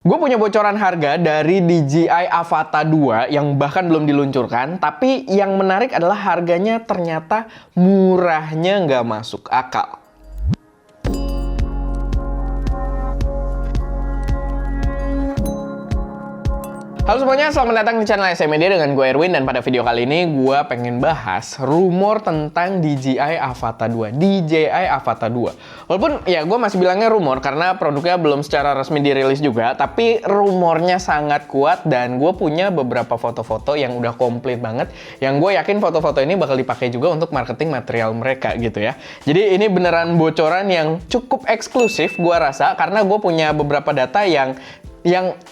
Gue punya bocoran harga dari DJI Avata 2 yang bahkan belum diluncurkan, tapi yang menarik adalah harganya ternyata murahnya nggak masuk akal. Halo semuanya, selamat datang di channel SM Media dengan gue Erwin, dan pada video kali ini gue pengen bahas rumor tentang DJI Avata 2. DJI Avata 2. Walaupun ya gue masih bilangnya rumor karena produknya belum secara resmi dirilis juga, tapi rumornya sangat kuat dan gue punya beberapa foto-foto yang udah komplit banget, yang gue yakin foto-foto ini bakal dipakai juga untuk marketing material mereka gitu ya. Jadi ini beneran bocoran yang cukup eksklusif gue rasa, karena gue punya beberapa data yang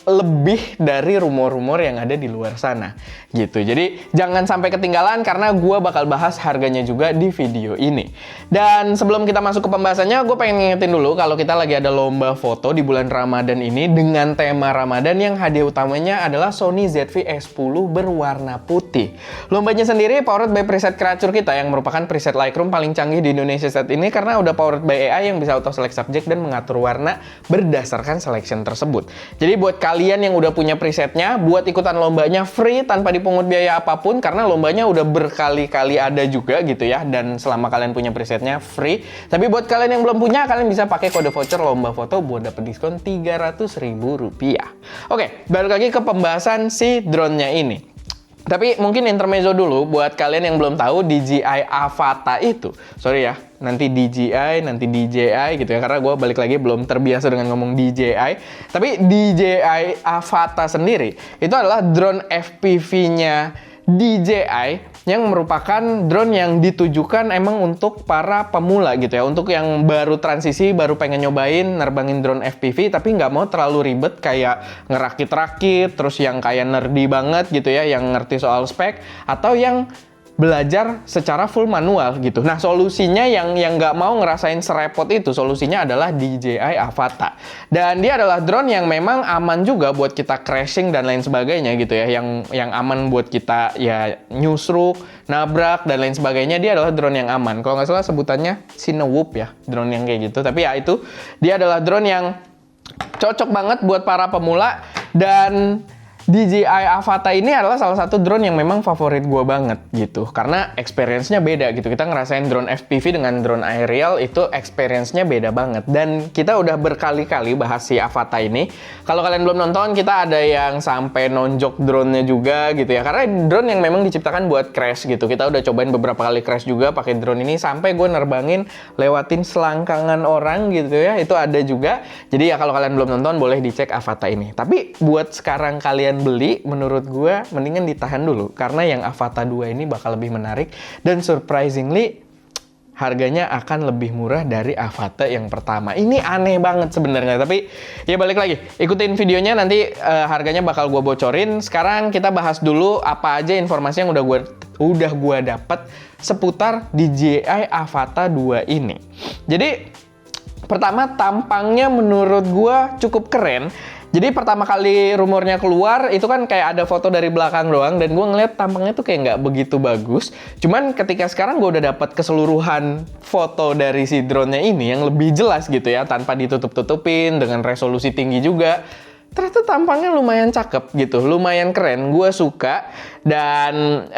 lebih dari rumor-rumor yang ada di luar sana gitu. Jadi jangan sampai ketinggalan karena gue bakal bahas harganya juga di video ini. Dan sebelum kita masuk ke pembahasannya, gue pengen ngingetin dulu kalau kita lagi ada lomba foto di bulan Ramadan ini dengan tema Ramadan, yang hadiah utamanya adalah Sony ZV-E10 berwarna putih. Lombanya sendiri powered by preset Creature kita yang merupakan preset Lightroom paling canggih di Indonesia saat ini, karena udah powered by AI yang bisa auto select subject dan mengatur warna berdasarkan selection tersebut. Jadi buat kalian yang udah punya presetnya, buat ikutan lombanya free tanpa dipungut biaya apapun, karena lombanya udah berkali-kali ada juga gitu ya, dan selama kalian punya presetnya free. Tapi buat kalian yang belum punya, kalian bisa pakai kode voucher lomba foto buat dapet diskon Rp300.000. Oke, balik lagi ke pembahasan si drone-nya ini. Tapi mungkin intermezzo dulu buat kalian yang belum tahu DJI Avata itu. Sorry ya, nanti DJI, nanti DJI gitu ya, karena gue balik lagi belum terbiasa dengan ngomong DJI. Tapi DJI Avata sendiri itu adalah drone FPV-nya DJI, yang merupakan drone yang ditujukan emang untuk para pemula gitu ya, untuk yang baru transisi, baru pengen nyobain nerbangin drone FPV tapi nggak mau terlalu ribet kayak ngerakit-rakit, terus yang kayak nerdy banget gitu ya, yang ngerti soal spek, atau yang belajar secara full manual gitu. Nah, solusinya yang nggak mau ngerasain serepot itu, solusinya adalah DJI Avata. Dan dia adalah drone yang memang aman juga buat kita crashing dan lain sebagainya gitu ya. Yang aman buat kita ya nyusruk, nabrak dan lain sebagainya. Dia adalah drone yang aman. Kalau nggak salah sebutannya Cinewhoop ya, drone yang kayak gitu. Tapi ya itu, dia adalah drone yang cocok banget buat para pemula. Dan DJI Avata ini adalah salah satu drone yang memang favorit gue banget gitu, karena experience-nya beda gitu. Kita ngerasain drone FPV dengan drone aerial itu experience-nya beda banget. Dan kita udah berkali-kali bahas si Avata ini. Kalau kalian belum nonton, kita ada yang sampai nonjok drone-nya juga gitu ya, karena drone yang memang diciptakan buat crash gitu. Kita udah cobain beberapa kali crash juga pakai drone ini, sampai gue nerbangin lewatin selangkangan orang gitu ya, itu ada juga. Jadi ya kalau kalian belum nonton, boleh dicek Avata ini. Tapi buat sekarang kalian beli, menurut gue mendingan ditahan dulu, karena yang Avata 2 ini bakal lebih menarik dan surprisingly harganya akan lebih murah dari Avata yang pertama. Ini aneh banget sebenarnya, tapi ya balik lagi, ikutin videonya, nanti harganya bakal gue bocorin. Sekarang kita bahas dulu apa aja informasi yang udah gue dapat seputar DJI Avata 2 ini. Jadi pertama, tampangnya menurut gue cukup keren. Jadi pertama kali rumornya keluar itu kan kayak ada foto dari belakang doang, dan gue ngeliat tampangnya tuh kayak nggak begitu bagus. Cuman ketika sekarang gue udah dapat keseluruhan foto dari si drone-nya ini yang lebih jelas gitu ya, tanpa ditutup-tutupin, dengan resolusi tinggi juga, ternyata tampangnya lumayan cakep gitu, lumayan keren, gue suka. Dan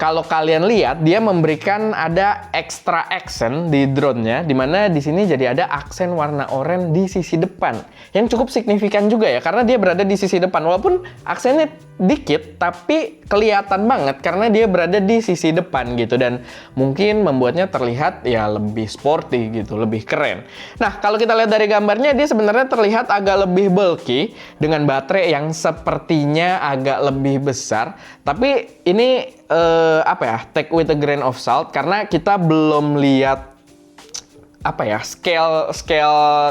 kalau kalian lihat, dia memberikan ada extra accent di drone-nya, dimana di sini jadi ada aksen warna oranye di sisi depan, yang cukup signifikan juga ya, karena dia berada di sisi depan. Walaupun aksennya dikit, tapi kelihatan banget karena dia berada di sisi depan gitu, dan mungkin membuatnya terlihat ya lebih sporty gitu, lebih keren. Nah, kalau kita lihat dari gambarnya, dia sebenarnya terlihat agak lebih bulky dengan baterai yang sepertinya agak lebih besar. Tapi ini take with a grain of salt, karena kita belum lihat scale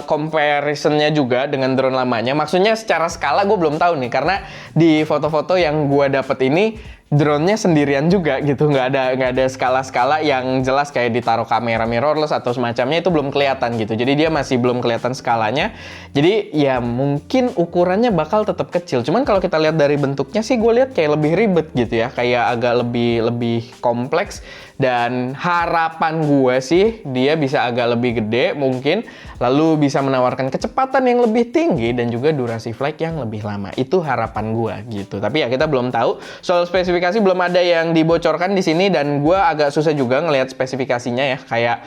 comparison-nya juga dengan drone lamanya. Maksudnya secara skala gue belum tahu nih, karena di foto-foto yang gue dapet ini drone-nya sendirian juga gitu, nggak ada skala-skala yang jelas kayak ditaruh kamera mirrorless atau semacamnya, itu belum kelihatan gitu. Jadi dia masih belum kelihatan skalanya. Jadi ya mungkin ukurannya bakal tetap kecil. Cuman kalau kita lihat dari bentuknya sih gue lihat kayak lebih ribet gitu ya, kayak agak lebih kompleks. Dan harapan gue sih dia bisa agak lebih gede mungkin, lalu bisa menawarkan kecepatan yang lebih tinggi dan juga durasi flight yang lebih lama. Itu harapan gue gitu. Tapi ya kita belum tahu. Soal spesifikasi belum ada yang dibocorkan di sini, dan gue agak susah juga ngelihat spesifikasinya ya. Kayak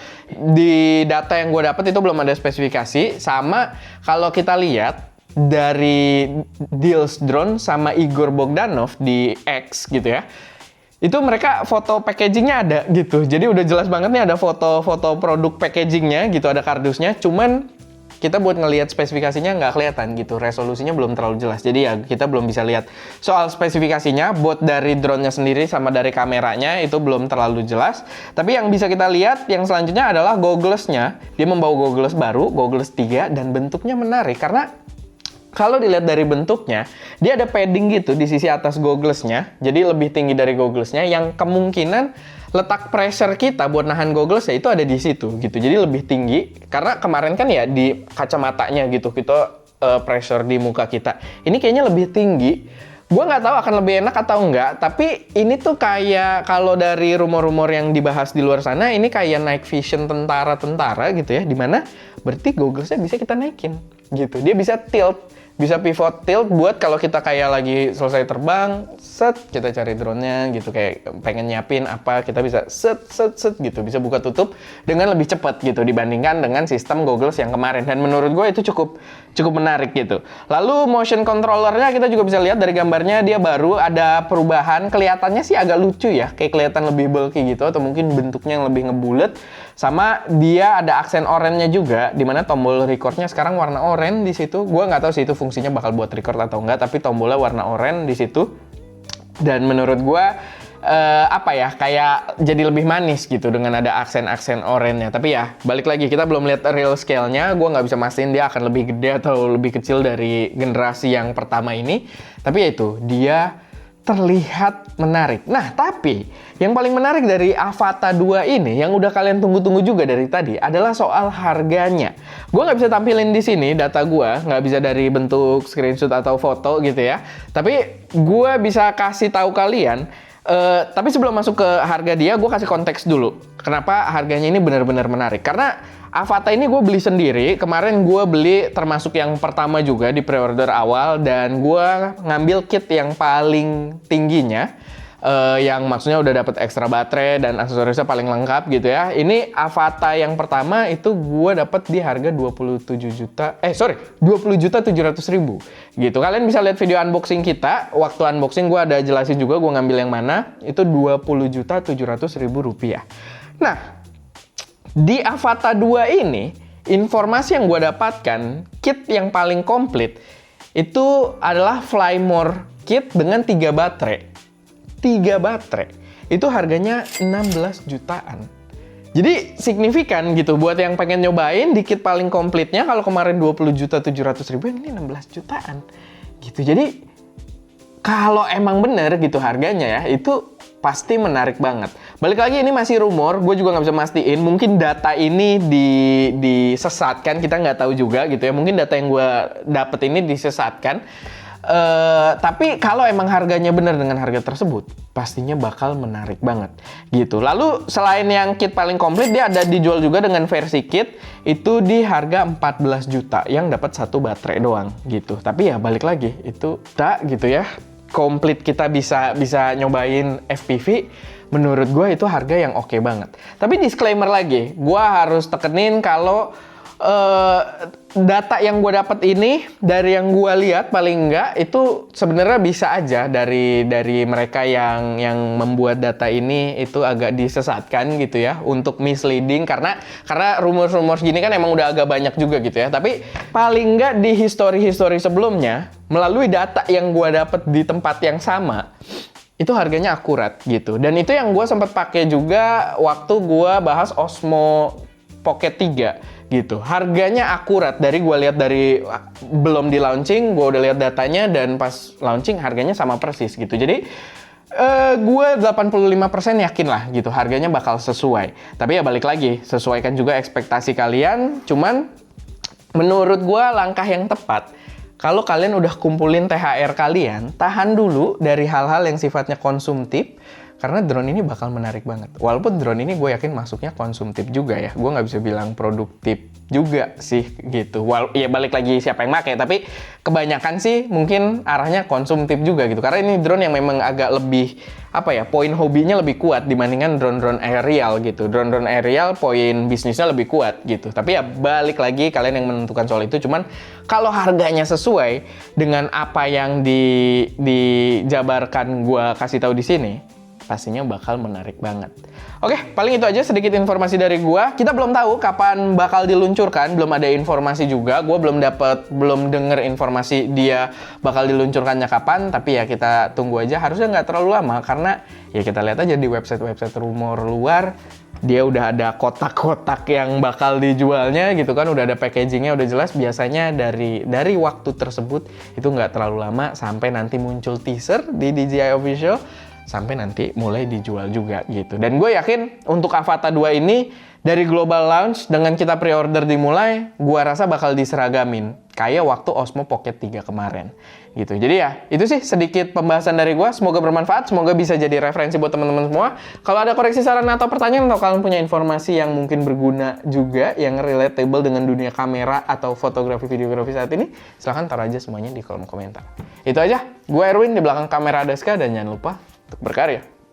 di data yang gue dapat itu belum ada spesifikasi. Sama kalau kita lihat dari Deals Drone sama Igor Bogdanov di X gitu ya, itu mereka foto packagingnya ada gitu. Jadi udah jelas banget nih ada foto-foto produk packagingnya gitu, ada kardusnya. Cuman kita buat ngelihat spesifikasinya nggak kelihatan gitu, resolusinya belum terlalu jelas. Jadi ya kita belum bisa lihat soal spesifikasinya, buat dari drone-nya sendiri sama dari kameranya itu belum terlalu jelas. Tapi yang bisa kita lihat yang selanjutnya adalah goggles-nya. Dia membawa goggles baru, goggles 3, dan bentuknya menarik karena kalau dilihat dari bentuknya, dia ada padding gitu di sisi atas gogglesnya, jadi lebih tinggi dari gogglesnya, yang kemungkinan letak pressure kita buat nahan goggles ya itu ada di situ gitu, jadi lebih tinggi. Karena kemarin kan ya di kacamatanya gitu, kita pressure di muka kita, ini kayaknya lebih tinggi. Gue nggak tahu akan lebih enak atau enggak, tapi ini tuh kayak kalau dari rumor-rumor yang dibahas di luar sana, ini kayak night vision tentara-tentara gitu ya, dimana berarti gogglesnya bisa kita naikin gitu, dia bisa tilt, bisa pivot tilt buat kalau kita kayak lagi selesai terbang, set, kita cari drone-nya gitu, kayak pengen nyiapin apa, kita bisa set gitu, bisa buka tutup dengan lebih cepat gitu dibandingkan dengan sistem goggles yang kemarin. Dan menurut gue itu cukup menarik gitu. Lalu motion controllernya kita juga bisa lihat dari gambarnya, dia baru ada perubahan, kelihatannya sih agak lucu ya, kayak kelihatan lebih bulky gitu, atau mungkin bentuknya yang lebih ngebulet. Sama dia ada aksen oranye juga, dimana tombol recordnya sekarang warna oranye di situ. Gue nggak tahu sih itu fungsinya bakal buat record atau enggak, tapi tombolnya warna oranye di situ. Dan menurut gue kayak jadi lebih manis gitu dengan ada aksen-aksen oranye-nya. Tapi ya balik lagi, kita belum lihat real scale-nya. Gue nggak bisa mastiin dia akan lebih gede atau lebih kecil dari generasi yang pertama ini. Tapi ya itu, dia terlihat menarik. Nah, tapi yang paling menarik dari Avata 2 ini, yang udah kalian tunggu-tunggu juga dari tadi, adalah soal harganya. Gue nggak bisa tampilin di sini data gue, nggak bisa dari bentuk screenshot atau foto gitu ya. Tapi gue bisa kasih tahu kalian. Tapi sebelum masuk ke harga dia, gue kasih konteks dulu. Kenapa harganya ini benar-benar menarik? Karena Avata ini gue beli sendiri. Kemarin gue beli termasuk yang pertama juga di pre-order awal, dan gue ngambil kit yang paling tingginya, yang maksudnya udah dapat ekstra baterai dan aksesorisnya paling lengkap gitu ya. Ini Avata yang pertama itu gue dapat di harga 20.700.000 gitu. Kalian bisa lihat video unboxing kita. Waktu unboxing gue ada jelasin juga gue ngambil yang mana. Itu 20.700.000 rupiah. Nah, di Avata 2 ini, informasi yang gue dapatkan, kit yang paling komplit itu adalah Flymore kit dengan 3 baterai. 3 baterai. Itu harganya 16 jutaan. Jadi signifikan gitu buat yang pengen nyobain di kit paling komplitnya. Kalau kemarin 20.700.000, ini 16 jutaan. Gitu. Jadi kalau emang bener gitu harganya ya, itu pasti menarik banget. Balik lagi, ini masih rumor, gue juga nggak bisa mastiin. Mungkin data ini disesatkan, kita nggak tahu juga gitu ya. Mungkin data yang gue dapet ini disesatkan. Tapi kalau emang harganya bener dengan harga tersebut, pastinya bakal menarik banget gitu. Lalu selain yang kit paling komplit, dia ada dijual juga dengan versi kit. Itu di harga 14 juta yang dapat 1 baterai doang gitu. Tapi ya balik lagi, itu tak gitu ya. Komplit kita bisa nyobain FPV, menurut gue itu harga yang oke banget. Tapi disclaimer lagi, gue harus tekenin kalau data yang gue dapat ini dari yang gue lihat paling enggak itu sebenarnya bisa aja dari mereka yang membuat data ini itu agak disesatkan gitu ya, untuk misleading, karena rumor-rumor gini kan emang udah agak banyak juga gitu ya. Tapi paling enggak di history sebelumnya, melalui data yang gue dapat di tempat yang sama, itu harganya akurat gitu. Dan itu yang gue sempat pakai juga waktu gue bahas Osmo Pocket 3 gitu. Harganya akurat, dari gue lihat dari belum di launching, gue udah lihat datanya, dan pas launching harganya sama persis gitu. Jadi Gue 85% yakin lah gitu, harganya bakal sesuai. Tapi ya balik lagi, sesuaikan juga ekspektasi kalian. Cuman menurut gue langkah yang tepat, kalau kalian udah kumpulin THR kalian, tahan dulu dari hal-hal yang sifatnya konsumtif. Karena drone ini bakal menarik banget. Walaupun drone ini gue yakin masuknya konsumtif juga ya. Gue nggak bisa bilang produktif juga sih gitu. Ya balik lagi siapa yang pakai. Tapi kebanyakan sih mungkin arahnya konsumtif juga gitu. Karena ini drone yang memang agak lebih, poin hobinya lebih kuat dibandingkan drone-drone aerial gitu. Drone-drone aerial poin bisnisnya lebih kuat gitu. Tapi ya balik lagi kalian yang menentukan soal itu. Cuman kalau harganya sesuai dengan apa yang dijabarkan gue kasih tahu di sini, pastinya bakal menarik banget. Oke, paling itu aja sedikit informasi dari gua. Kita belum tahu kapan bakal diluncurkan, belum ada informasi juga. Gua belum denger informasi dia bakal diluncurkannya kapan, tapi ya kita tunggu aja. Harusnya nggak terlalu lama, karena ya kita lihat aja di website-website rumor luar, dia udah ada kotak-kotak yang bakal dijualnya gitu kan, udah ada packagingnya, udah jelas. Biasanya dari waktu tersebut itu nggak terlalu lama sampai nanti muncul teaser di DJI Official, sampai nanti mulai dijual juga gitu. Dan gue yakin untuk Avata 2 ini dari global launch dengan kita pre-order dimulai, gue rasa bakal diseragamin kayak waktu Osmo Pocket 3 kemarin gitu. Jadi ya itu sih sedikit pembahasan dari gue. Semoga bermanfaat, semoga bisa jadi referensi buat teman-teman semua. Kalau ada koreksi, saran atau pertanyaan, atau kalian punya informasi yang mungkin berguna juga, yang relatable dengan dunia kamera atau fotografi videografi saat ini, silahkan taruh aja semuanya di kolom komentar. Itu aja, gue Erwin, di belakang kamera Adaska, dan jangan lupa untuk berkarya.